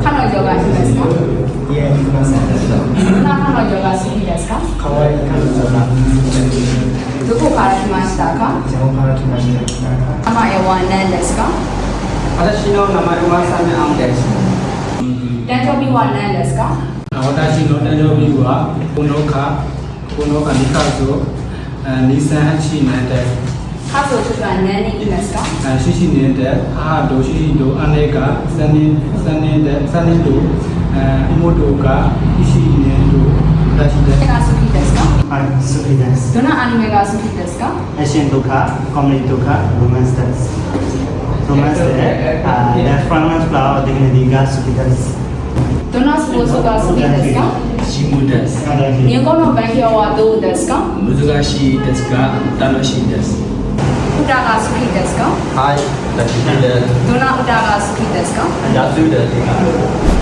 彼女がいいですか？いえ、いませんでした。どんな彼女が好きですか？可愛い彼女がどこから来ましたか？日本から来ました。名前は何ですか？私の名前はサメアンです。誕生日は何ですか？私の誕生日はこのか2カ所2008年で家族が何人いますか？7年で母と父と姉が3年と妹が1年と私で何が好きですか？はい、好きです。どんなアニメが好きですか？アクションとかコメディとかロマンスです。ロマンスで、フランスフラワーディグニティが好きです。どんなスポーツが好きですか？シムです。日本の勉強はどうですか？難しいですが楽しいです。歌が好きですか？はい、楽しいです。どんな歌が好きですか？野球です。